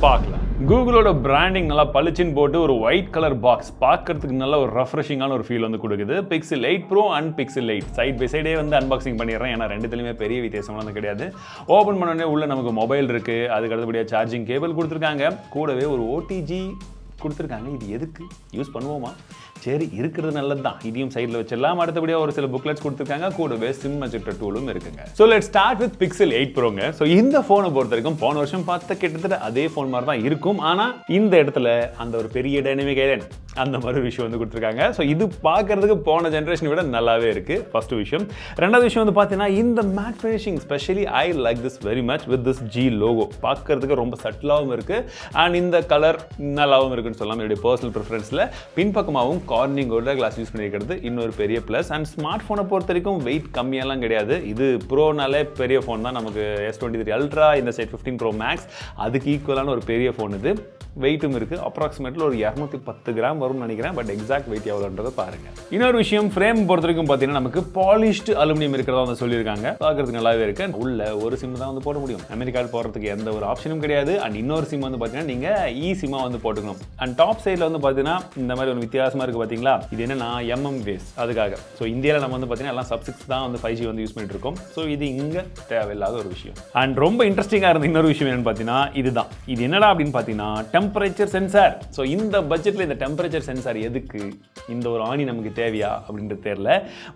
பார்க்கலாம். கூகுளோட பிராண்டிங் நல்லா பளிச்சுன்னு போட்டு ஒரு ஒயிட் கலர் பாக்ஸ் பார்க்கறதுக்கு நல்ல ஒரு ரெஃப்ரெஷிங்கான ஒரு ஃபீல் வந்து கொடுக்குது. Pixel 8 Pro and Pixel 8 side by சைடே வந்து அன்பாக்சிங் பண்ணிடுறேன். ஏன்னா ரெண்டுத்துலையுமே பெரிய வித்தியாசம் வந்து கிடையாது. ஓப்பன் பண்ணோடனே உள்ள நமக்கு மொபைல் இருக்கு, அதுக்கு அடுத்தபடியாக சார்ஜிங் கேபிள் கொடுத்துருக்காங்க, கூடவே ஒரு ஓடிஜி கொடுத்துருக்காங்க. இது எதுக்கு யூஸ் பண்ணுவோமா? சரி, இருக்கிறது நல்லது தான். இதையும் சைடில் வச்சிடலாம். அடுத்தபடியாக ஒரு சில புக்லெட்ஸ் கொடுத்துருக்காங்க, கூடவே சிம் அட்ஜஸ்டர் டூலும் இருக்குங்க. So let's start with Pixel 8 Proங்க. ஸோ இந்த ஃபோனை பொறுத்த வரைக்கும் போன வருஷம் பார்த்த கிட்டத்தட்ட அதே ஃபோன் மாதிரி தான் இருக்கும். ஆனால் இந்த இடத்துல அந்த ஒரு பெரிய டைனமிக் ஐலண்ட் அந்த மாதிரி விஷயம் வந்து கொடுத்துருக்காங்க. ஸோ இது பார்க்கறதுக்கு போன ஜென்ரேஷனை விட நல்லாவே இருக்குது. ஃபர்ஸ்ட் விஷயம். ரெண்டாவது விஷயம் வந்து பார்த்தீங்கன்னா இந்த matte finishing, specially I like this very much with this G logo. பார்க்கறதுக்கு ரொம்ப சட்டிலாகவும் இருக்குது அண்ட் இந்த கலர் நல்லாவும் இருக்குன்னு சொல்லலாம். என்னுடைய பர்சனல் ப்ரிஃபரன்ஸில் பின்பக்கமாகவும் கார்னிங்கோட கிளாஸ் யூஸ் பண்ணியிருக்கிறது இன்னொரு பெரிய ப்ளஸ். அண்ட் ஸ்மார்ட் ஃபோனை பொறுத்த வரைக்கும் வெயிட் கம்மியெல்லாம் கிடையாது. இது ப்ரோனாலே பெரிய ஃபோன் தான். நமக்கு S23 Ultra, இந்த சைட் 15 Pro Max, அதுக்கு ஈக்குவலான ஒரு பெரிய ஃபோன் இது. வெயிட்டும் இருக்குது. அப்ராக்சிமேட்லி ஒரு 210 கிராம் வரும்னு நினைக்கிறேன். பட் எக்ஸாக்ட் வெயிட் எவ்வளோன்றதை பாருங்கள். இன்னொரு விஷயம், ஃப்ரேம் பொறுத்த வரைக்கும் பார்த்தீங்கன்னா நமக்கு பாலிஷ்டு அலுமினியம் இருக்கிறதா வந்து சொல்லியிருக்காங்க. பார்க்கறதுக்கு நல்லாவே இருக்குது. உள்ள ஒரு சிம் தான் வந்து போட முடியும். அமெரிக்காவில் போடுறதுக்கு எந்த ஒரு ஆப்ஷனும் கிடையாது. அண்ட் இன்னொரு சிம் வந்து பார்த்தீங்கன்னா நீங்கள் இ சிம்மாக வந்து போட்டுக்கணும். அண்ட் டாப் சைடில் வந்து பார்த்தீங்கன்னா இந்த மாதிரி ஒரு வித்தியாசமாக இருக்குது பார்த்தீங்களா? இது என்னன்னா MM பேஸ், அதுக்காக. ஸோ இந்தியாவில் நம்ம வந்து பார்த்தீங்கன்னா எல்லாம் sub 6 தான் வந்து 5G வந்து யூஸ் பண்ணிட்டு இருக்கோம். ஸோ இது இங்கே தேவையில்லாத ஒரு விஷயம். அண்ட் ரொம்ப இன்ட்ரெஸ்டிங்காக இருந்த இன்னொரு விஷயம் என்னன்னு பார்த்தீங்கன்னா இதுதான். இது என்னடா அப்படின்னு பார்த்தீங்கன்னா டெம்பரேச்சர் சென்சார். ஸோ இந்த பட்ஜெட்டில் இந்த டெம்பரேச்சர் சென்சார் எதுக்கு? இந்த ஒரு ஆணி நமக்கு தேவையா அப்படின்றது தெரியல.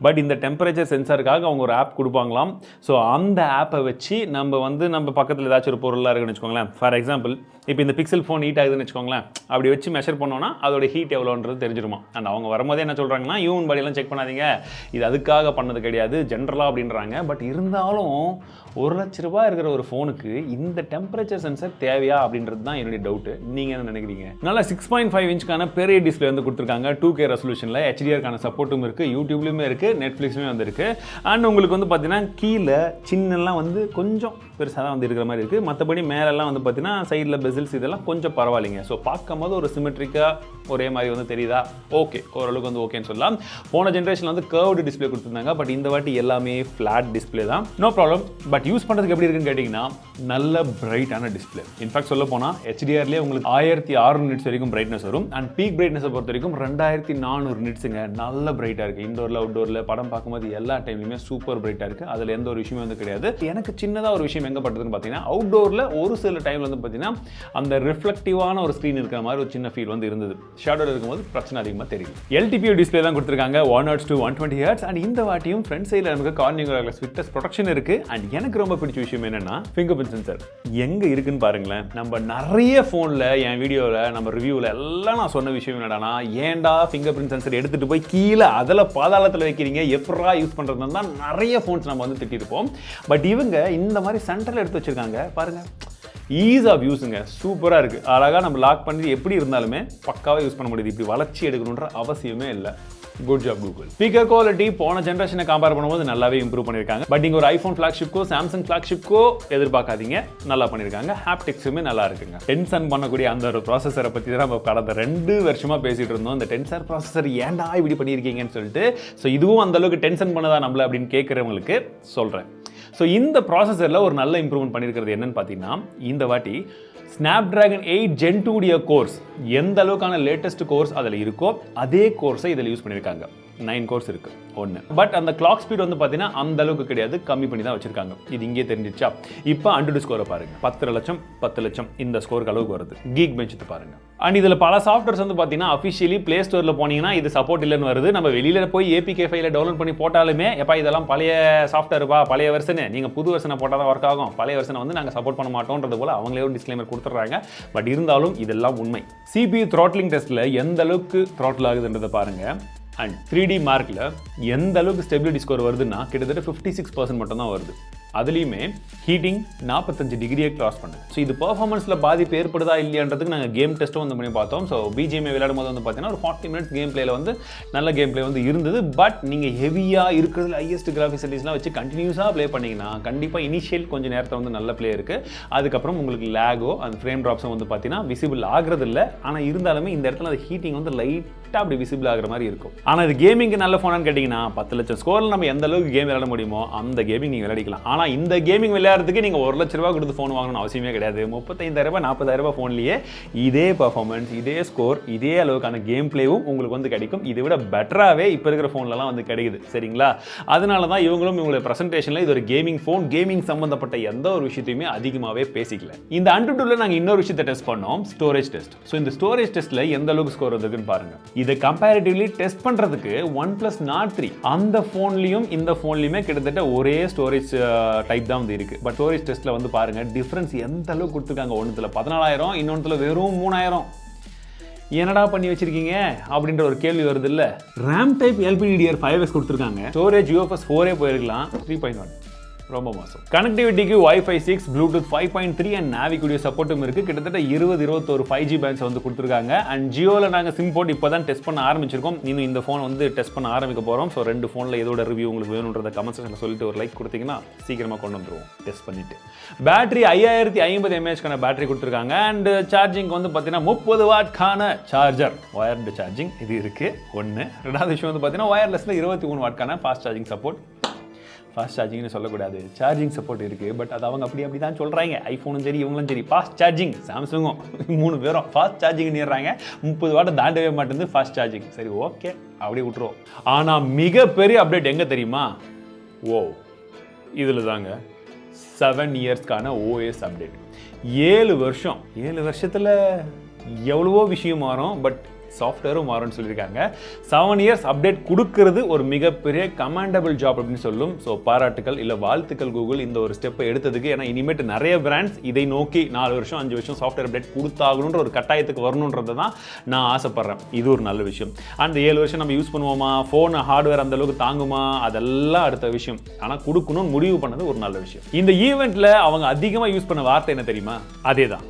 பட் இந்த டெம்பரேச்சர் சென்சாருக்காக அவங்க ஒரு ஆப் கொடுப்பாங்களாம். ஸோ அந்த ஆப்பை வச்சு நம்ம பக்கத்தில் ஏதாச்சும் ஒரு பொருளாக இருக்குன்னு வச்சுக்கோங்களேன். ஃபார் எக்ஸாம்பிள் இப்போ இந்த பிக்சல் ஃபோன் ஹீட் ஆகுதுன்னு வச்சுக்கோங்களேன். அப்படி வச்சு மெஷர் பண்ணோன்னா அதோட ஹீட் எவ்வளோன்றது தெரிஞ்சிருமா. அண்ட் அவங்க வரும்போதே என்ன சொல்கிறாங்கன்னா ஹியூமன் பாடியெல்லாம் செக் பண்ணாதீங்க, இது அதுக்காக பண்ணது கிடையாது, ஜென்ரலாக அப்படின்றாங்க. பட் இருந்தாலும் ₹1,00,000 இருக்கிற ஒரு ஃபோனுக்கு இந்த டெம்பரேச்சர் சென்சர் தேவையா அப்படின்றது தான் என்னுடைய டவுட்டு. நீங்கள் என்ன நினைக்கிறீங்க? நல்லா 6.5 இன்ச்சுக்கான பெரிய டிஸ்பிளே வந்து கொடுத்துருக்காங்க. 2K ரெசல்யூஷனில் HDR-க்கான சப்போர்ட்டும் இருக்குது, யூடியூப்லேயுமே இருக்குது, நெட்ஃப்ளிக்ஸ்லேயுமே வந்து இருக்குது. அண்ட் உங்களுக்கு வந்து பார்த்தீங்கன்னா கீழே சின்னெல்லாம் வந்து கொஞ்சம் பெருசாக தான் வந்து இருக்கிற மாதிரி இருக்குது. மற்றபடி மேலெல்லாம் வந்து பார்த்தீங்கன்னா சைடில் பெசில்ஸ் இதெல்லாம் கொஞ்சம் பரவாயில்லைங்க. ஸோ பார்க்கும்போது ஒரு சிமெட்ரிக்காக ஒரே மாதிரி வந்து தெரியுதா? ஓகே, ஓரளவுக்கு வந்து ஓகேன்னு சொல்லலாம். போன ஜென்ரேஷனில் வந்து கர்வ்டு டிஸ்பிளே கொடுத்துருந்தாங்க. பட் இந்த வாட்டி எல்லாமே ஃப்ளாட் டிஸ்பிளே தான். No problem. பட் யூஸ் பண்ணுறதுக்கு எப்படி இருக்குன்னு கேட்டிங்கன்னா நல்ல பிரைட்டான டிஸ்பிளே. இன்ஃபேக்ட் சொல்ல போனால் HDR-லேயே உங்களுக்கு 1600 நிட்ஸ் வரைக்கும் பிரைட்னஸ் வரும். அண்ட் பீக் பிரைட்னஸை பொறுத்த வரைக்கும் 2400 நிட்ஸுங்க. நல்ல பிரைட்டாக இருக்குது. இண்டோரில் அவுட்டோரில் படம் பார்க்கும்போது எல்லா டைம்லையுமே சூப்பர் பிரைட்டாக இருக்குது. அதில் எந்த ஒரு விஷயமே வந்து கிடையாது. எனக்கு சின்னதாக ஒரு விஷயம் எங்கே பட்டதுன்னு பார்த்தீங்கன்னா அவுட்டோரில் ஒரு சில டைமில் வந்து பார்த்தீங்கன்னா அந்த ரிஃப்ளெக்டிவான ஒரு ஸ்க்ரீன் இருக்கிற மாதிரி ஒரு சின்ன ஃபீல் வந்து இருந்தது. ஷேடோவில் இருக்கும்போது பிரச்சனை அதிகமாக தெரியும். LTPO டிஸ்பிளே தான் கொடுத்துருக்காங்க, 1 Hz to 120 Hz. அண்ட் இந்த வாட்டியும் ஃப்ரண்ட் சைடில் நமக்கு கார்னிங் விட்னஸ் ப்ரொடெக்ஷன் இருக்குது. அண்ட் எனக்கு ரொம்ப பிடிச்ச விஷயம் என்னன்னா ஃபிங்கர் பிரிண்ட் சென்சர் எங்கே இருக்குன்னு பாருங்களேன். நம்ம நிறைய ஃபோனில் என் வீடியோவில் நம்ம ரிவ்யூவில் எல்லாம் நான் சொன்ன விஷயம் என்னடானா, ஏன்டா ஃபிங்கர் பிரிண்ட் சென்சர் எடுத்துகிட்டு போய் கீழே அதில் பாதாளத்தில் வைக்கிறீங்க, எப்படா யூஸ் பண்ணுறதுன்னு தான் நிறைய ஃபோன்ஸ் நம்ம வந்து திட்டிருப்போம். பட் இவங்க இந்த மாதிரி சென்டரில் எடுத்து வச்சுருக்காங்க பாருங்கள். ஈஸ் ஆஃப் யூஸுங்க, சூப்பராக இருக்குது. அழகாக நம்ம லாக் பண்ணி எப்படி இருந்தாலுமே பக்காவாக யூஸ் பண்ண முடியுது. இப்படி வளர்ச்சி எடுக்கணுன்ற அவசியமே இல்லை. Good job Google. Speaker quality போன ஜென்ரேஷனை கம்பேர் பண்ணும்போது நல்லாவே இம்ப்ரூவ் பண்ணியிருக்காங்க. பட் நீங்கள் ஒரு ஐஃபோன் ஃப்ளாக்ஷிப்க்கோ சாம்சங் ஃப்ளாக்ஷிப்க்கோ எதிர்பார்க்காதீங்க, நல்லா பண்ணியிருக்காங்க. ஹாப்டிக்ஸுமே நல்லா இருக்குங்க. டென்சன் பண்ணக்கூடிய அந்த ஒரு ப்ராசஸரை பற்றி தான் நம்ம கடந்த 2 வருஷமாக பேசிகிட்டு இருந்தோம். இந்த டென்சர் ப்ராசஸர் ஏன்டா இப்படி பண்ணியிருக்கீங்கன்னு சொல்லிட்டு. ஸோ இதுவும் அந்தளவுக்கு டென்ஷன் பண்ணதா நம்மள அப்படின்னு கேட்குறவங்களுக்கு சொல்கிறேன். ஸோ இந்த ப்ராசஸரில் ஒரு நல்ல இம்ப்ரூவ்மெண்ட் பண்ணியிருக்கிறது என்னன்னு பார்த்தீங்கன்னா இந்த வாட்டி Snapdragon 8 Gen 2 கோர்ஸ் எந்த அளவுக்கான லேட்டஸ்ட் கோர்ஸ் அதில் இருக்கோ அதே கோர்ஸை இதில் யூஸ் பண்ணியிருக்காங்க. 9 கோர்ஸ் இருக்குது ஒன்று. பட் அந்த கிளாக் ஸ்பீட் வந்து பார்த்தீங்கன்னா அந்த அளவுக்கு கிடையாது, கம்மி பண்ணி தான் வச்சிருக்காங்க. இது இங்கே தெரிஞ்சிச்சா? இப்போ அன்டூ ஸ்கோரை பாருங்க. 10 லட்சம் 10 லட்சம் இந்த ஸ்கோருக்கு அளவுக்கு வருது. கீக் பெஞ்ச் பாருங்க. அண்ட் இதில் பல சாஃப்ட்வேர்ஸ் வந்து பார்த்தீங்கன்னா அஃபிஷியலி ப்ளே ஸ்டோரில் போனீங்கன்னா இது சப்போர்ட் இல்லைன்னு வருது. நம்ம வெளியில் போய் APK ஃபைலை டவுன்லோட் பண்ணி போட்டாலுமே எப்பா இதெல்லாம் பழைய சாஃப்ட்வேர்ப்பா, பழைய வெர்ஷனு, நீங்கள் புது வெர்ஷனை போட்டால் தான் ஒர்க் ஆகும், பழைய வெர்ஷனை வந்து நாங்கள் சப்போர்ட் பண்ண மாட்டோன்றது போல் அவங்களே ஒரு டிஸ்க்ளைமர் கொடுத்துட்றாங்க. பட் இருந்தாலும் இதெல்லாம் உண்மை. CPU த்ராட்லிங் டெஸ்ட்டில் எந்த அளவுக்கு த்ராட்டில் ஆகுதுன்றதை பாருங்கள். அண்ட் 3D மார்க்கில் எந்த அளவுக்கு ஸ்டெபிலிட்டி ஸ்கோர் வருதுன்னா கிட்டத்தட்ட 56% மட்டும் தான் வருது. அதுலேயுமே ஹீட்டிங் 45 டிகிரியை கிராஸ் பண்ணுது. ஸோ இது பர்ஃபார்மன்ஸில் பாதிப்பு ஏற்படுதா இல்லையான்றதுக்கு நாங்கள் கேம் டெஸ்ட்டும் வந்து பண்ணி பார்த்தோம். ஸோ BGMI விளையாடும் போது வந்து பார்த்தீங்கன்னா ஒரு 40 மினிட்ஸ் கேம் பிளேயில் வந்து நல்ல கேம் பிளே வந்து இருந்தது. பட் நீங்கள் ஹெவியாக இருக்கிறதுல ஹையஸ்ட் கிராஃபிக்ஸ் செட்டிங்ஸ்லாம் வச்சு கண்டினியூஸாக ப்ளே பண்ணிங்கன்னா கண்டிப்பாக இனிஷியல் கொஞ்சம் நேரத்தில் வந்து நல்ல பிளே இருக்குது. அதுக்கப்புறம் உங்களுக்கு லேகோ அந்த ஃப்ரேம் ட்ராப்ஸும் வந்து பார்த்தீங்கன்னா விசிபிள் ஆகிறது இல்லை. ஆனால் இருந்தாலுமே இந்த இடத்துல அந்த ஹீட்டிங் வந்து லைட் லைட்டாக அப்படி விசிபிள் ஆகிற மாதிரி இருக்கும். ஆனால் இது கேமிங்க்கு நல்ல ஃபோனான்னு கேட்டிங்கன்னா 10 லட்சம் ஸ்கோரில் நம்ம எந்த அளவுக்கு கேம் விளையாட முடியுமோ அந்த கேமிங் நீங்கள் விளையாடிக்கலாம். ஆனால் இந்த கேமிங் விளையாடுறதுக்கு நீங்கள் 1 லட்ச ரூபா கொடுத்து ஃபோன் வாங்கணும்னு அவசியமே கிடையாது. 35,000 40,000 ஃபோன்லேயே இதே பர்ஃபார்மன்ஸ், இதே ஸ்கோர், இதே அளவுக்கான கேம் பிளேவும் உங்களுக்கு வந்து கிடைக்கும். இதை விட பெட்டராகவே இப்போ இருக்கிற ஃபோன்லலாம் வந்து கிடைக்குது. சரிங்களா? அதனால தான் இவங்களுடைய ப்ரெசன்டேஷனில் இது ஒரு கேமிங் ஃபோன், கேமிங் சம்பந்தப்பட்ட எந்த ஒரு விஷயத்தையுமே அதிகமாகவே பேசிக்கல. இந்த AnTuTuல நாங்கள் இன்னொரு விஷயத்தை டெஸ்ட் பண்ணோம், ஸ்டோரேஜ் டெஸ்ட். ஸோ இந்த ஸ்டோரேஜ் டெஸ்ட்டில் எந்த அளவுக்கு ஸ்கோர் வந்திருக்குன்னு பாருங்க. இதை கம்பேரிட்டிவ்லி டெஸ்ட் பண்ணுறதுக்கு OnePlus Nord 3 அந்த ஃபோன்லையும் இந்த ஃபோன்லையுமே கிட்டத்தட்ட ஒரே ஸ்டோரேஜ் டைப் தான் வந்து இருக்கு. பட் ஸ்டோரேஜ் டெஸ்ட்டில் வந்து பாருங்க டிஃப்ரென்ஸ் எந்த அளவுக்கு கொடுத்துருக்காங்க. ஒன்றுத்தில் 14,000, இன்னொன்றுல வெறும் 3,000. என்னடா பண்ணி வச்சிருக்கீங்க அப்படின்ற ஒரு கேள்வி வருது இல்ல. ரேம் டைப் LPDDR5X கொடுத்துருக்காங்க. ஸ்டோரேஜ் UFS 4 போயிருக்கலாம், 3.1 ரொம்ப மோசம். கனெக்டிவிட்டிக்கு Wi-Fi 6, Bluetooth 5.3 அண்ட் நாவிக்குடிய சப்போர்ட்டும் இருக்கு. கிட்டத்தட்ட 20-21 5G பேண்ட்ஸ் வந்து கொடுத்துருக்காங்க. அண்ட் ஜியோல நாங்கள் சிம் போட்டு இப்போ தான் டெஸ்ட் பண்ண ஆரம்பிச்சிருக்கோம். இன்னும் இந்த ஃபோன் வந்து டெஸ்ட் பண்ண ஆரம்பிக்க போகிறோம். ஸோ 2 ஃபோனில் எதோட ரிவ்யூ உங்களுக்கு வேணுன்றத கமெண்ட் செக்ஷனில் சொல்லிட்டு ஒரு லைக் கொடுத்தீங்கன்னா சீக்கிரமாக கொண்டு வந்துருவோம் டெஸ்ட் பண்ணிட்டு. பேட்டரி 5050 mAh பேட்டரி கொடுத்துருக்காங்க. அண்ட் சார்ஜிங் வந்து பார்த்தீங்கன்னா 30 வாட்கான சார்ஜர், வயர்டு சார்ஜிங் இது இருக்கு. ஒன்று. ரெண்டாவது விஷயம் வந்து பார்த்தீங்கன்னா வயர்லெஸ்ல 23 வாட்கான ஃபாஸ்ட் சார்ஜிங் சப்போர்ட். ஃபாஸ்ட் சார்ஜிங்னு சொல்லக்கூடாது, சார்ஜிங் சப்போர்ட் இருக்குது. பட் அது அவங்க அப்படி தான் சொல்கிறாங்க. ஐஃபோனும் சரி இவங்களும் சரி ஃபாஸ்ட் சார்ஜிங், சாம்சங்கும் 3 பேரும் ஃபாஸ்ட் சார்ஜிங் நேர்றாங்க. 30 வாட் தாண்டவே மாட்டேங்குது ஃபாஸ்ட் சார்ஜிங். சரி ஓகே அப்படியே விட்டுருவோம். ஆனால் மிகப்பெரிய அப்டேட் எங்கே தெரியுமா? இதில் தாங்க 7 இயர்ஸ்க்கான OS அப்டேட். 7 வருஷத்தில் எவ்வளவோ விஷயம் மாறும். பட் சாஃப்ட்வேரும் மாறும்னு சொல்லியிருக்காங்க. 7 இயர்ஸ் அப்டேட் கொடுக்கறது ஒரு மிகப்பெரிய கமாண்டபிள் ஜாப் அப்படின்னு சொல்லும். ஸோ பாராட்டுக்கள் இல்லை வாழ்த்துக்கள் கூகுள் இந்த ஒரு ஸ்டெப்பை எடுத்ததுக்கு. ஏன்னா இனிமேட்டு நிறைய பிராண்ட்ஸ் இதை நோக்கி 4 வருஷம் 5 வருஷம் சாஃப்ட்வேர் அப்டேட் கொடுத்தாகணுன்ற ஒரு கட்டாயத்துக்கு வரணுன்றதை தான் நான் ஆசைப்படுறேன். இது ஒரு நல்ல விஷயம். அந்த 7 வருஷம் நம்ம யூஸ் பண்ணுவோமா, ஃபோன் ஹார்ட்வேர் அந்த அளவுக்கு தாங்குமா, அதெல்லாம் அடுத்த விஷயம். ஆனால் கொடுக்கணும்னு முடிவு பண்ணது ஒரு நல்ல விஷயம். இந்த ஈவெண்ட்ல அவங்க அதிகமாக யூஸ் பண்ண வார்த்தை என்ன தெரியுமா? அதே தான்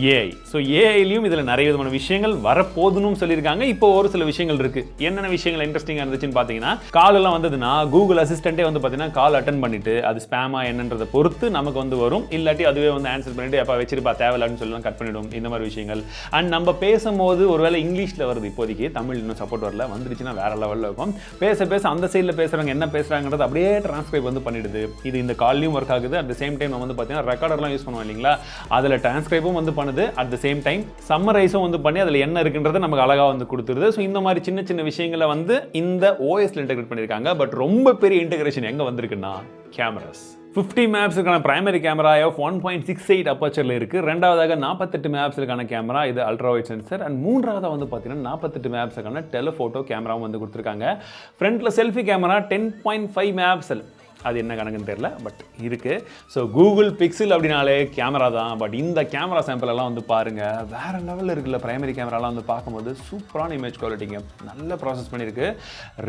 AI. ஸோ ஏஐலையும் இதில் நிறைய விதமான விஷயங்கள் வரப்போதுன்னு சொல்லியிருக்காங்க. இப்போ ஒரு சில விஷயங்கள் இருக்கு. என்னென்ன விஷயங்கள் இன்ட்ரெஸ்டிங்காக இருந்துச்சுன்னு பார்த்தீங்கன்னா, கால் எல்லாம் வந்ததுன்னா கூகுள் அசிஸ்டன்ட்டே வந்து பார்த்தீங்கன்னா கால் அட்டன் பண்ணிட்டு அது ஸ்பேமா என்னன்றதை பொறுத்து நமக்கு வந்து வரும். இல்லாட்டி அதுவே வந்து ஆன்சர் பண்ணிட்டு எப்போ வச்சிருப்பா தேவையில்லான்னு சொல்லலாம் கட் பண்ணிடும். இந்த மாதிரி விஷயங்கள். அண்ட் நம்ம பேசும்போது ஒருவேளை இங்கிலீஷில் வருது, இப்போதைக்கு தமிழ் இன்னும் சப்போர்ட் வரல, வந்துருச்சுன்னா வேற லெவலில் இருக்கும். பேச அந்த சைடில் பேசுகிறவங்க என்ன பேசுகிறாங்கிறது அப்படியே டிரான்ஸ்கிரைப் வந்து பண்ணிடுது. இது இந்த கால்லையும் ஒர்க் ஆகுது. அட் த சேம் டைம் நம்ம வந்து பார்த்தீங்கன்னா ரெக்கார்டர்லாம் யூஸ் பண்ணுவோம் இல்லைங்களா, அதில் டிரான்ஸ்கிரைப்பும் வந்து பண்ணுது. அட் த சேம் டைம் சம்மரைஸும் வந்து பண்ணி அதில் என்ன இருக்குன்றதை நமக்கு அழகாக வந்து கொடுத்துருது. ஸோ இந்த மாதிரி சின்ன சின்ன விஷயங்களை வந்து இந்த OSல இன்டெகிரேட் பண்ணியிருக்காங்க. பட் ரொம்ப பெரிய இன்டெகிரேஷன் எங்கே வந்திருக்குன்னா கேமராஸ். 50 மெகாபிக்சலுக்கான பிரைமரி கேமரா ஆஃப் 1.68 அப்பச்சரில் இருக்குது. ரெண்டாவதாக 48 மெகாபிக்சலுக்கான கேமரா, இது அல்ட்ரா வைட் சென்சர். அண்ட் மூன்றாவதாக வந்து பார்த்தீங்கன்னா 48 மெகாபிக்சலுக்கான டெலிஃபோட்டோ கேமராவும் வந்து கொடுத்துருக்காங்க. ஃப்ரண்ட்டில் செல்ஃபி கேமரா 10.5 மெகாபிக்சல், அது என்ன கணக்குன்னு தெரியல, பட் இருக்கு. ஸோ கூகுள் பிக்சல் அப்படின்னாலே கேமரா தான். பட் இந்த கேமரா சாம்பிள் எல்லாம் வந்து பாருங்க, வேற லெவலில் இருக்குல்ல. பிரைமரி கேமராலாம் வந்து பார்க்கும்போது சூப்பரான இமேஜ் குவாலிட்டிங்க, நல்ல ப்ராசஸ் பண்ணியிருக்கு.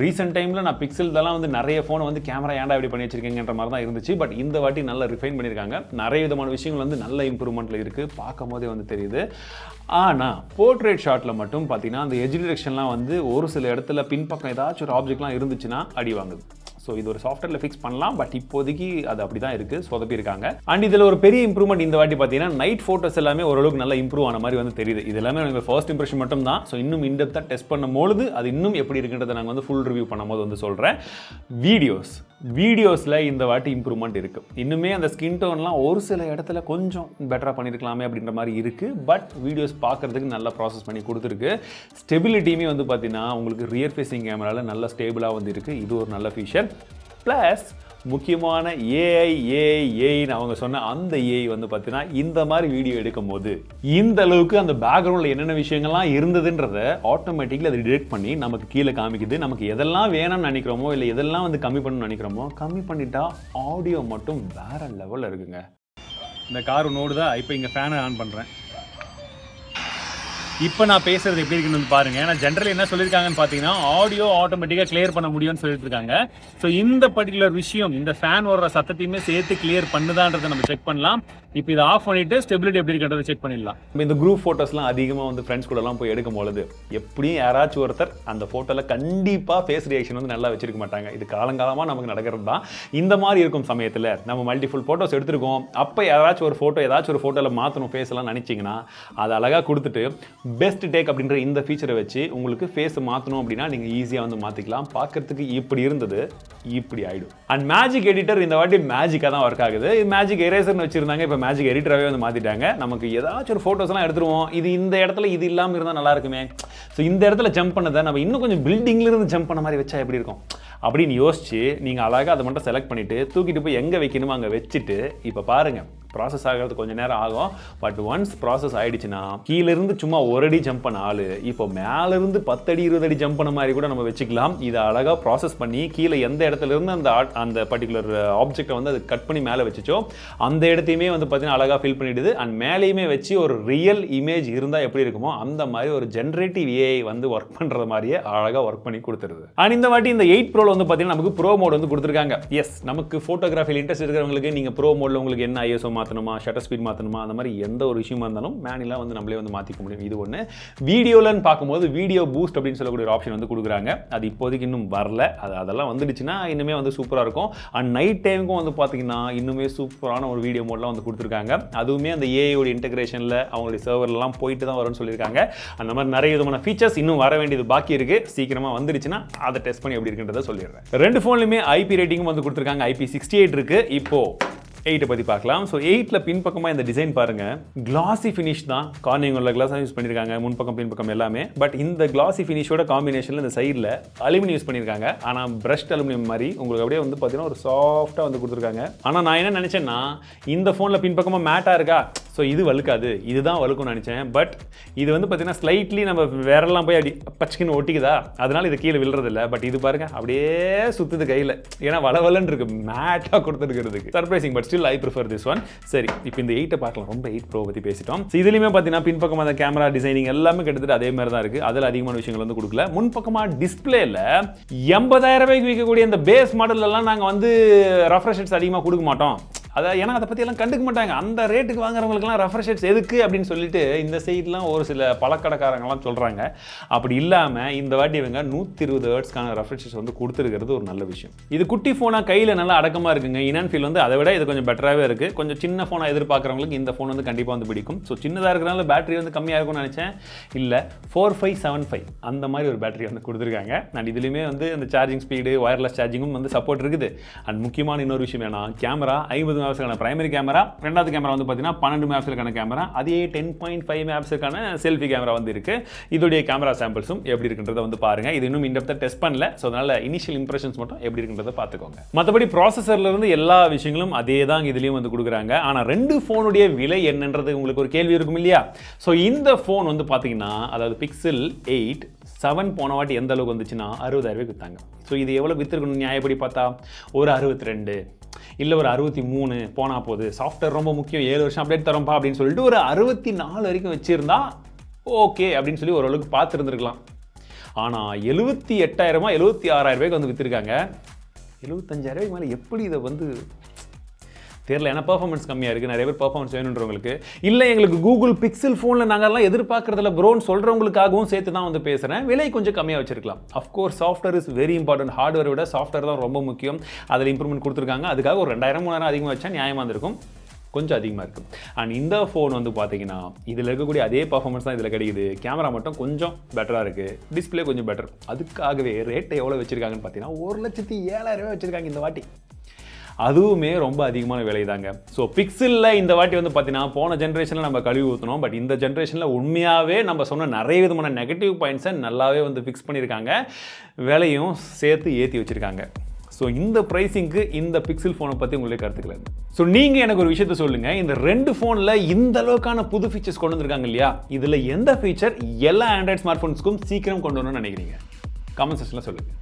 ரீசெண்ட் டைமில் நான் பிக்சல்தெல்லாம் வந்து நிறைய ஃபோனை வந்து கேமரா ஏன்டா இப்படி பண்ணி வச்சிருக்கீங்கன்ற மாதிரி தான் இருந்துச்சு. பட் இந்த வாட்டி நல்லா ரிஃபைன் பண்ணியிருக்காங்க. நிறைய விதமான விஷயங்கள் வந்து நல்ல இம்ப்ரூவ்மெண்ட்டில் இருக்குது, பார்க்கும் போதே வந்து தெரியுது. ஆனால் போர்ட்ரேட் ஷாட்டில் மட்டும் பார்த்தீங்கன்னா அந்த எட்ஜ் டிரெக்ஷன்லாம் வந்து ஒரு சில இடத்துல பின்பக்கம் ஏதாச்சும் ஒரு ஆப்ஜெக்ட்லாம் இருந்துச்சுன்னா அடி வாங்குது. ஸோ இது ஒரு சாஃப்ட்வேரில் ஃபிக்ஸ் பண்ணலாம். பட் இப்போதைக்கு அது அப்படி தான் இருக்குது, சொதப்பியிருக்காங்க. அண்ட் இதில் ஒரு பெரிய இம்ப்ரூவ்மெண்ட் இந்த வாட்டி பார்த்தீங்கன்னா நைட் ஃபோட்டோஸ் எல்லாமே ஓரளவுக்கு நல்லா இம்ப்ரூவ் ஆன மாதிரி வந்து தெரியுது. இது எல்லாமே எனக்கு ஃபர்ஸ்ட் இம்ப்ரெஷன் மட்டும் தான். ஸோ இன்னும் இன்டெப்த்தாக டெஸ்ட் பண்ணும்போது அது இன்னும் எப்படி இருக்குன்றதை நாங்கள் வந்து ஃபுல் ரிவ்யூ பண்ணும்போது வந்து சொல்கிறேன். வீடியோஸில் இந்த வாட்டி இம்ப்ரூவ்மெண்ட் இருக்குது. இன்னுமே அந்த ஸ்கின் டோன்லாம் ஒரு சில இடத்துல கொஞ்சம் பெட்டராக பண்ணியிருக்கலாமே அப்படின்ற மாதிரி இருக்குது. பட் வீடியோஸ் பார்க்குறதுக்கு நல்லா ப்ராசஸ் பண்ணி கொடுத்துருக்கு. ஸ்டெபிலிட்டியுமே வந்து பார்த்தீங்கன்னா உங்களுக்கு ரியர் ஃபேஸிங் கேமராவில் நல்லா ஸ்டேபிளாக வந்து இருக்குது. இது ஒரு நல்ல ஃபீச்சர். ப்ளஸ் முக்கியமான ஏஐன்னு அவங்க சொன்ன அந்த ஏஐ வந்து பார்த்தீங்கன்னா இந்த மாதிரி வீடியோ எடுக்கும் போது இந்த அளவுக்கு அந்த பேக்ரவுண்டில் என்னென்ன விஷயங்கள்லாம் இருந்ததுன்றத ஆட்டோமேட்டிக்கலி அதை டிடெக்ட் பண்ணி நமக்கு கீழே காமிக்குது. நமக்கு எதெல்லாம் வேணும்னு நினைக்கிறோமோ இல்லை எதெல்லாம் வந்து கம்மி பண்ணணும்னு நினைக்கிறோமோ கம்மி பண்ணிட்டா ஆடியோ மட்டும் வேற லெவலில் இருக்குங்க. இந்த கார் நோடுதா, இப்போ இங்கே ஃபேனை ஆன் பண்ணுறேன். இப்போ நான் பேசுறது எப்படி இருக்குன்னு வந்து பாருங்க. ஏன்னா ஜென்ரலி என்ன சொல்லியிருக்காங்கன்னு பார்த்தீங்கன்னா ஆடியோ ஆட்டோமேட்டிக்காக கிளியர் பண்ண முடியும்னு சொல்லிட்டு இருக்காங்க. ஸோ இந்த பர்டிகுலர் விஷயம் இந்த ஃபேன் வர்ற சத்தத்தையுமே சேர்த்து கிளியர் பண்ணுதான்றதை நம்ம செக் பண்ணலாம். இப்போ இதை ஆஃப் பண்ணிட்டு ஸ்டெபிலிட்டி எப்படி இருக்கிறத செக் பண்ணிடலாம். இந்த குரூப் ஃபோட்டோஸ்லாம் அதிகமாக வந்து ஃப்ரெண்ட்ஸ் கூடலாம் போய் எடுக்கும் பொழுது எப்படியும் யாராச்சும் ஒருத்தர் அந்த ஃபோட்டோவில் கண்டிப்பாக ஃபேஸ் ரியாக்ஷன் வந்து நல்லா வச்சிருக்க மாட்டாங்க. இது காலங்காலமாக நமக்கு நடக்கிறது தான். இந்த மாதிரி இருக்கும் சமயத்தில் நம்ம மல்டிஃபுல் ஃபோட்டோஸ் எடுத்துருக்கோம். அப்போ யாராச்சும் ஒரு ஃபோட்டோ ஏதாச்சும் ஒரு ஃபோட்டோவில் மாற்றணும் ஃபேஸ் எல்லாம் நினச்சிங்கன்னா அதை அழகாக கொடுத்துட்டு பெஸ்ட் டேக் அப்படின்ற இந்த ஃபீச்சரை வச்சு உங்களுக்கு ஃபேஸ் மாற்றணும் அப்படின்னா நீங்கள் ஈஸியாக வந்து மாற்றிக்கலாம். பார்க்கறதுக்கு இப்படி இருந்தது இப்படி ஆகிடும். அண்ட் மேஜிக் எடிட்டர் இந்த வாட்டி மேஜிக்காக தான் ஒர்க் ஆகுது. இது மேஜிக் எரேசர்னு வச்சிருந்தாங்க, இப்போ மேஜிக் எடிட்டராகவே வந்து மாற்றிட்டாங்க. நமக்கு ஏதாச்சும் ஒரு ஃபோட்டோஸ்லாம் எடுத்துருவோம், இது இந்த இடத்துல இது இல்லாமல் இருந்தால் நல்லா இருக்குமே, ஸோ இந்த இடத்துல ஜம்ப் பண்ணதை நம்ம இன்னும் கொஞ்சம் பில்டிங்லேருந்து ஜம்ப் பண்ண மாதிரி வச்சா எப்படி இருக்கும் அப்படின்னு யோசிச்சு நீங்கள் அழகாக அதை மட்டும் செலக்ட் பண்ணிவிட்டு தூக்கிட்டு போய் எங்கே வைக்கணுமோ அங்கே வச்சுட்டு இப்போ பாருங்கள் ப்ராசஸ் ஆகிறது கொஞ்சம் நேரம் ஆகும். பட் ஒன்ஸ் ப்ராசஸ் ஆகிடுச்சுன்னா கீழேருந்து சும்மா ஒரு அடி ஜம்ப் பண்ண ஆள் இப்போ மேலேருந்து 10 அடி 20 அடி ஜம்ப் பண்ண மாதிரி கூட நம்ம வச்சுக்கலாம். இதை அழகாக ப்ராசஸ் பண்ணி கீழே எந்த இடத்துல இருந்து அந்த பர்டிகுலர் ஆப்ஜெக்டை வந்து அது கட் பண்ணி மேலே வச்சுச்சோ அந்த இடத்தையுமே வந்து பார்த்தீங்கன்னா அழகாக ஃபில் பண்ணிவிடுது. அண்ட் மேலேயுமே வச்சு ஒரு ரியல் இமேஜ் இருந்தால் எப்படி இருக்குமோ அந்த மாதிரி ஒரு ஜென்ரேட்டிவ் ஏஐ வந்து ஒர்க் பண்ணுற மாதிரியே அழகாக ஒர்க் பண்ணி கொடுத்துருது. அண்ட் இந்த வாட்டி இந்த 8 ப்ரோவில் வந்து பார்த்தீங்கன்னா நமக்கு ப்ரோ மோட் வந்து கொடுத்துருக்காங்க. எஸ், நமக்கு ஃபோட்டோகிராஃபியில் இன்ட்ரெஸ்ட் இருக்கிறவங்களுக்கு நீங்கள் ப்ரோ மோடில் உங்களுக்கு என்ன ஐஎஸ்ஓ மாற்றணுமா, ஷட்டர் ஸ்பீட் மாற்றணுமா, அந்த மாதிரி எந்த ஒரு விஷயமா இருந்தாலும் மேனுவலாக வந்து நம்மளே வந்து மாற்றிக்க முடியும். இது ஒன்று. வீடியோலன்னு பார்க்கும்போது வீடியோ பூஸ்ட் அப்படின்னு சொல்லக்கூடிய ஒரு ஆப்ஷன் வந்து கொடுக்குறாங்க. அது இப்போதைக்கு இன்னும் வரல. அதெல்லாம் வந்துடுச்சுன்னா இன்னுமே வந்து சூப்பராக இருக்கும். அண்ட் நைட் டைமுக்கும் வந்து பார்த்தீங்கன்னா இன்னுமே சூப்பரான ஒரு வீடியோ மோட்லாம் வந்து கொடுத்துருக்காங்க. அதுவுமே அந்த ஏஐயோட இன்டெகிரேஷனில் அவங்களுடைய சர்வர்லாம் போயிட்டு தான் வரும்னு சொல்லியிருக்காங்க. அந்த மாதிரி நிறைய விதமான ஃபீச்சர்ஸ் இன்னும் வர வேண்டியது பாக்கி இருக்குது. சீக்கிரமாக வந்துடுச்சுன்னா அதை டெஸ்ட் பண்ணி எப்படி இருக்குன்றதை சொல்லிடுறேன். ரெண்டு ஃபோன்லையுமே ஐபி ரேட்டிங்கும் வந்து கொடுத்துருக்காங்க. IP68 இருக்குது. இப்போது 8 பற்றி பார்க்கலாம். ஸோ 8ல் பின்பக்கமாக இந்த டிசைன் பாருங்கள், கிளாசி ஃபினிஷ் தான். கார்னிங் உள்ள கிளாஸ் யூஸ் பண்ணியிருக்காங்க, முன்பக்கம் பின்பக்கம் எல்லாமே. பட் இந்த கிளாசி ஃபினிஷோட காம்பினேஷனில் இந்த சைடில் அலுமினியம் யூஸ் பண்ணியிருக்காங்க. ஆனால் பிரஷ்ட் அலுமினியம் மாதிரி உங்களுக்கு அப்படியே வந்து பார்த்தீங்கன்னா ஒரு சாஃப்டாக வந்து கொடுத்துருக்காங்க. ஆனால் நான் என்ன நினச்சேன்னா இந்த ஃபோனில் பின்பக்கமாக மேட்டாக இருக்கா, ஸோ இது வழுக்காது, இதுதான் வழுக்கும்னு நினச்சேன். பட் இது வந்து பார்த்தீங்கன்னா ஸ்லைட்லி நம்ம வேறெல்லாம் போய் அப்படி பச்சுக்குன்னு ஒட்டிக்குதா, அதனால இது கீழே விழுறதில்ல. பட் இது பாருங்க அப்படியே சுற்றுது கையில், ஏன்னா வளவலன்னு இருக்கு மேட்டாக கொடுத்துருக்கிறதுக்கு. Surprising, but still I prefer this one. சரி, இப்போ இந்த 8 பார்க்கலாம். ரொம்ப 8 ப்ரோ பற்றி பேசிட்டோம். ஸோ இதுலையுமே பார்த்தீங்கன்னா பின்பக்கம் அந்த கேமரா டிசைனிங் எல்லாமே கிட்டத்தட்ட அதே மாதிரி தான் இருக்குது. அதில் அதிகமான விஷயங்கள் வந்து கொடுக்கல. முன்பக்கமாக டிஸ்பிளேல 80,000 ரூபாய்க்கு விற்கக்கூடிய இந்த பேஸ் மாடல்லாம் நாங்கள் வந்து ரெஃப்ரெஷர்ஸ் அதிகமாக கொடுக்க மாட்டோம். அதான், ஏன்னா அதை பற்றியெல்லாம் கண்டுக்க மாட்டாங்க. அந்த ரேட்டுக்கு வாங்குறவங்களுக்குலாம் ரெஃப்ரெஷர்ஸ் எதுக்கு அப்படின்னு சொல்லிட்டு இந்த சைட்லாம் ஒரு சில பழக்கடைக்காரங்களாம் சொல்கிறாங்க. அப்படி இல்லாமல் இந்த வாட்டி இவங்க 120 ஹெர்ட்ஸ்க்கான ரெஃப்ரெஷர்ஸ் வந்து கொடுத்துருக்கிறது ஒரு நல்ல விஷயம். இது குட்டி ஃபோனாக கையில் நல்லா அடக்கமாக இருக்குங்க. இன் ஃபீல் வந்து அதை விட இது கொஞ்சம் பெட்டராகவே இருக்குது. கொஞ்சம் சின்ன ஃபோனாக எதிர்பார்க்குறவங்களுக்கு இந்த ஃபோன் வந்து கண்டிப்பாக வந்து பிடிக்கும். ஸோ சின்னதாக இருக்கிறனால பேட்டரி வந்து கம்மியாக இருக்கும்னு நினச்சேன். இல்லை, 4575 அந்த மாதிரி ஒரு பேட்டரி வந்து கொடுத்துருக்காங்க. அண்ட் இதுலேயுமே வந்து அந்த சார்ஜிங் ஸ்பீடு, ஒயர்லெஸ் சார்ஜிங்கும் வந்து சப்போர்ட் இருக்குது. அண்ட் முக்கியமான இன்னொரு விஷயம் ஏன்னா கேமரா 50 மெகாபிக்சலுக்கான பிரைமரி கேமரா, ரெண்டாவது கேமரா வந்து பார்த்தீங்கன்னா 12 மெகாபிக்சலுக்கான கேமரா, அதே 10.5 மெகாபிக்சலுக்கான செல்ஃபி கேமரா வந்து இருக்கு. இதோடைய கேமரா சாம்பிள்ஸும் எப்படி இருக்குன்றதை வந்து பாருங்க. இது இன்னும் இன்டெப்தா டெஸ்ட் பண்ணல. ஸோ அதனால இனிஷியல் இம்ப்ரெஷன்ஸ் மட்டும் எப்படி இருக்குன்றதை பார்த்துக்கோங்க. மற்றபடி ப்ராசஸர்ல இருந்து எல்லா விஷயங்களும் அதே தான் இதுலயும் வந்து கொடுக்குறாங்க. ஆனால் ரெண்டு ஃபோனுடைய விலை என்னன்றது உங்களுக்கு ஒரு கேள்வி இருக்கும் இல்லையா? ஸோ இந்த ஃபோன் வந்து பார்த்தீங்கன்னா, அதாவது பிக்சல் 8 7 போன வாட்டி எந்த அளவுக்கு வந்துச்சுன்னா 60,000 விற்றாங்க. ஸோ இது எவ்வளோ விற்றுருக்கணும் நியாயப்படி பார்த்தா? ஒரு 62 இல்லை ஒரு 63 போனால் போகுது. சாஃப்ட்வேர் ரொம்ப முக்கியம், 7 வருஷம் அப்டேட் தரோம்ப்பா அப்படின்னு சொல்லிட்டு ஒரு 64 வரைக்கும் வச்சுருந்தா ஓகே அப்படின்னு சொல்லி ஓரளவுக்கு பார்த்துருந்துருக்கலாம். ஆனால் 78,000 76,000 வந்து விற்றுருக்காங்க. 75,000 மேலே எப்படி இதை வந்து தெரியல. ஏன்னா பெர்ஃபார்மன்ஸ் கம்மியாக இருக்குது. நிறைய பேர் பெர்ஃபார்மன்ஸ் வேணுன்றவங்களுக்கு, இல்லை எங்களுக்கு கூகுள் பிக்சல் ஃபோனில் நாங்கள்லாம் எதிர்பார்க்குறதில்ல ப்ரோன்னு சொல்கிறவங்களுக்காகவும் சேர்த்து தான் வந்து பேசுகிறேன். விலை கொஞ்சம் கம்மியாக வச்சிருக்கலாம். Of course software is very important. ஹார்ட்வேரை விட சாஃப்ட்வேர் தான் ரொம்ப முக்கியம். அதில் இம்ப்ரூவ்மெண்ட் கொடுத்துருக்காங்க. அதுக்காக ஒரு 2,000-3,000 அதிகமாக வச்சா நியாயமாக இருந்திருக்கும். கொஞ்சம் அதிகமாக இருக்குது. அண்ட் இந்த ஃபோன் வந்து பார்த்தீங்கன்னா இதில் இருக்கக்கூடிய அதே பர்ஃபார்மன்ஸ் தான் இதில் கிடைக்குது. கேமரா மட்டும் கொஞ்சம் பெட்டராக இருக்குது, டிஸ்பிளே கொஞ்சம் பெட்டர். அதுக்காகவே ரேட்டை எவ்வளோ வச்சுருக்காங்கன்னு பார்த்தீங்கன்னா 1,07,000 வச்சுருக்காங்க இந்த வாட்டி. அதுவுமே ரொம்ப அதிகமான விலை தாங்க. ஸோ பிக்சலில் இந்த வாட்டி வந்து பார்த்தீங்கன்னா போன ஜென்ரேஷனில் நம்ம கழுவி ஊற்றணும். பட் இந்த ஜென்ரேஷனில் உண்மையாகவே நம்ம சொன்ன நிறைய விதமான நெகட்டிவ் பாயிண்ட்ஸை நல்லாவே வந்து ஃபிக்ஸ் பண்ணியிருக்காங்க. விலையும் சேர்த்து ஏற்றி வச்சுருக்காங்க. ஸோ இந்த ப்ரைஸிங்க்கு இந்த பிக்சல் ஃபோனை பற்றி உங்களுடைய கருத்துக்கள். ஸோ நீங்கள் எனக்கு ஒரு விஷயத்த சொல்லுங்கள், இந்த ரெண்டு ஃபோனில் இந்த அளவுக்கான புது ஃபீச்சர்ஸ் கொண்டு வந்திருக்காங்க இல்லையா, இதில் எந்த ஃபீச்சர் எல்லா ஆண்ட்ராய்ட் ஸ்மார்ட் ஃபோன்ஸ்க்கும் சீக்கிரம் கொண்டு வரணும்னு நினைக்கிறீங்க? கமெண்ட் செக்ஷனில் சொல்லுங்கள்.